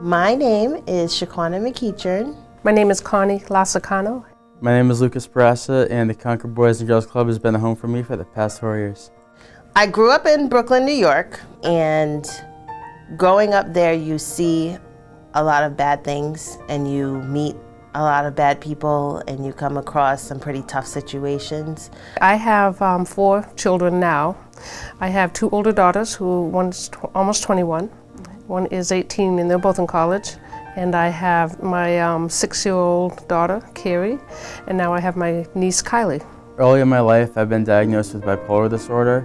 My name is Shaquana McEachern. My name is Connie Lasacano. My name is Lucas Barassa, and the Concord Boys and Girls Club has been a home for me for the past 4 years. I grew up in Brooklyn, New York, and growing up there you see a lot of bad things and you meet a lot of bad people and you come across some pretty tough situations. I have 4 children now. I have 2 older daughters, one's almost 21, one is 18, and they're both in college. And I have my 6-year-old daughter, Carrie, and now I have my niece, Kylie. Early in my life, I've been diagnosed with bipolar disorder,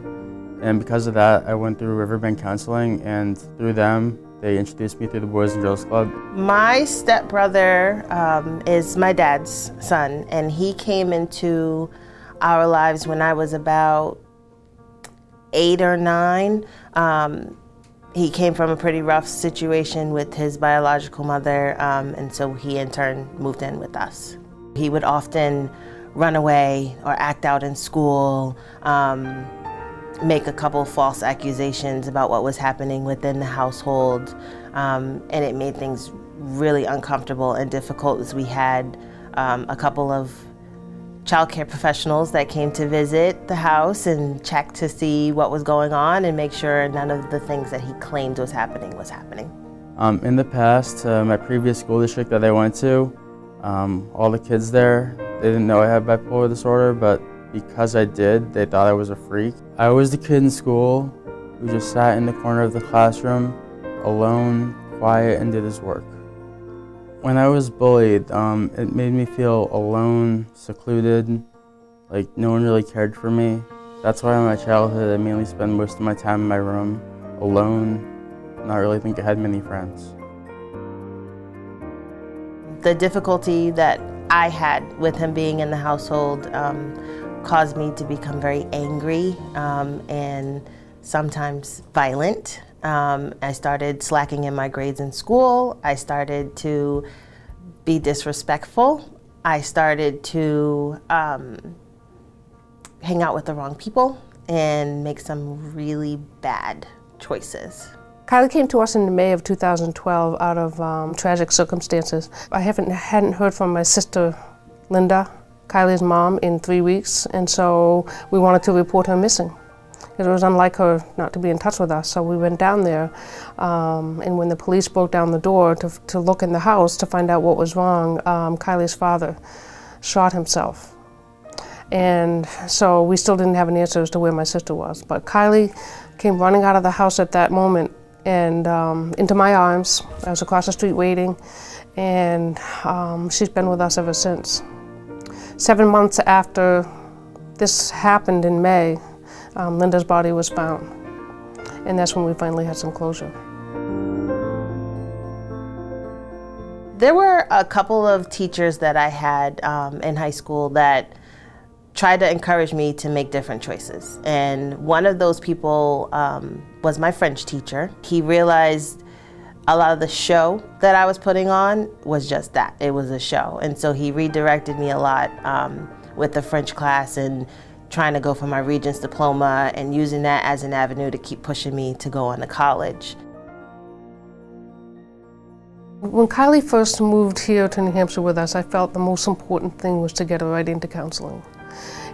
and because of that, I went through Riverbend Counseling, and through them, they introduced me to the Boys and Girls Club. My stepbrother is my dad's son, and he came into our lives when I was about 8 or 9. He came from a pretty rough situation with his biological mother, and so he in turn moved in with us. He would often run away or act out in school, make a couple false accusations about what was happening within the household, and it made things really uncomfortable and difficult as we had a couple of child care professionals that came to visit the house and check to see what was going on and make sure none of the things that he claimed was happening was happening. In the past, my previous school district that I went to, all the kids there, they didn't know I had bipolar disorder, but because I did, they thought I was a freak. I was the kid in school who just sat in the corner of the classroom, alone, quiet, and did his work. When I was bullied, it made me feel alone, secluded, like no one really cared for me. That's why in my childhood I mainly spent most of my time in my room, alone, not really think I had many friends. The difficulty that I had with him being in the household caused me to become very angry and sometimes violent. I started slacking in my grades in school. I started to be disrespectful. I started to hang out with the wrong people and make some really bad choices. Kylie came to us in May of 2012 out of tragic circumstances. I hadn't heard from my sister, Linda, Kylie's mom, in 3 weeks, and so we wanted to report her missing. It was unlike her not to be in touch with us, so we went down there, and when the police broke down the door to look in the house to find out what was wrong, Kylie's father shot himself. And so we still didn't have an answer as to where my sister was. But Kylie came running out of the house at that moment and into my arms. I was across the street waiting, and she's been with us ever since. 7 months after this happened in May, Linda's body was found, and that's when we finally had some closure. There were a couple of teachers that I had in high school that tried to encourage me to make different choices, and one of those people was my French teacher. He realized a lot of the show that I was putting on was just that, it was a show, and so he redirected me a lot with the French class and trying to go for my Regents diploma and using that as an avenue to keep pushing me to go on to college. When Kylie first moved here to New Hampshire with us, I felt the most important thing was to get her right into counseling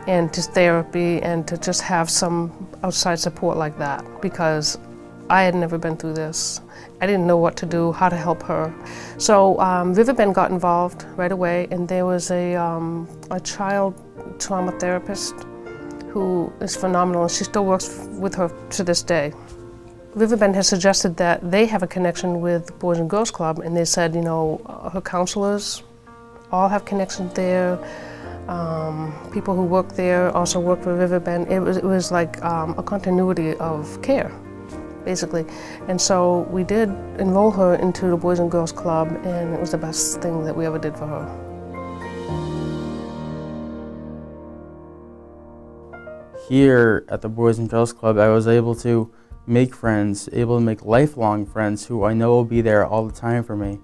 and to therapy and to just have some outside support like that, because I had never been through this. I didn't know what to do, how to help her. So Riverbend got involved right away, and there was a child trauma therapist who is phenomenal, and she still works with her to this day. Riverbend has suggested that they have a connection with Boys and Girls Club, and they said, you know, her counselors all have connections there. People who work there also work for Riverbend. It was like a continuity of care, basically. And so we did enroll her into the Boys and Girls Club, and it was the best thing that we ever did for her. Here at the Boys and Girls Club, I was able to make friends, able to make lifelong friends who I know will be there all the time for me.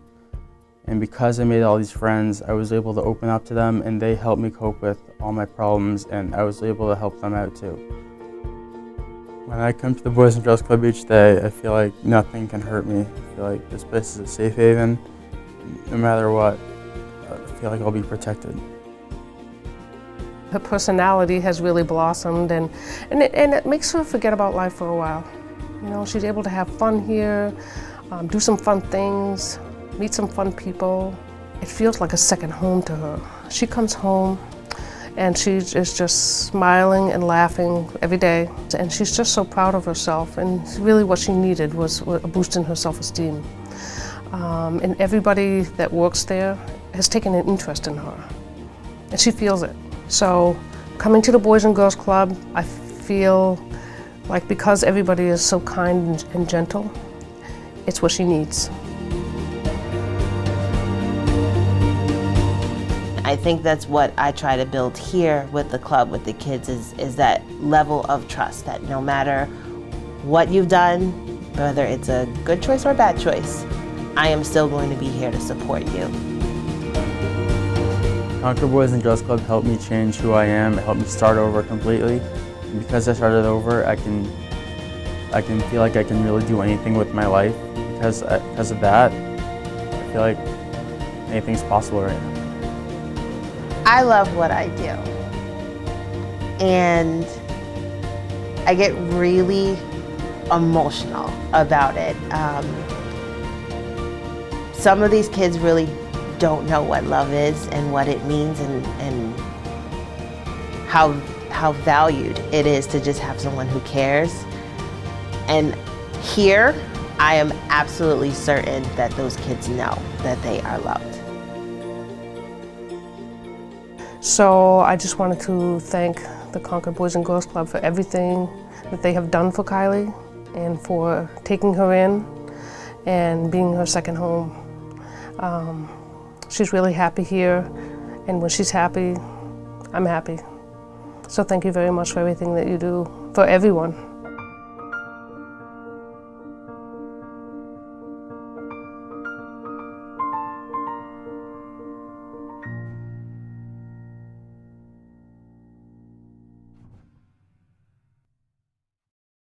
And because I made all these friends, I was able to open up to them, and they helped me cope with all my problems, and I was able to help them out too. When I come to the Boys and Girls Club each day, I feel like nothing can hurt me. I feel like this place is a safe haven. No matter what, I feel like I'll be protected. Her personality has really blossomed, and it makes her forget about life for a while. You know, she's able to have fun here, do some fun things, meet some fun people. It feels like a second home to her. She comes home and she is just smiling and laughing every day. And she's just so proud of herself, and really what she needed was a boost in her self-esteem. And everybody that works there has taken an interest in her, and she feels it. So coming to the Boys and Girls Club, I feel like because everybody is so kind and gentle, it's what she needs. I think that's what I try to build here with the club, with the kids, is that level of trust, that no matter what you've done, whether it's a good choice or a bad choice, I am still going to be here to support you. Concord Boys and Girls Club helped me change who I am. It helped me start over completely. And because I started over, I can feel like I can really do anything with my life. Because of that, I feel like anything's possible right now. I love what I do, and I get really emotional about it. Some of these kids really don't know what love is and what it means, and how valued it is to just have someone who cares. And here, I am absolutely certain that those kids know that they are loved. So I just wanted to thank the Concord Boys and Girls Club for everything that they have done for Kylie, and for taking her in and being her second home. She's really happy here, and when she's happy, I'm happy. So thank you very much for everything that you do for everyone.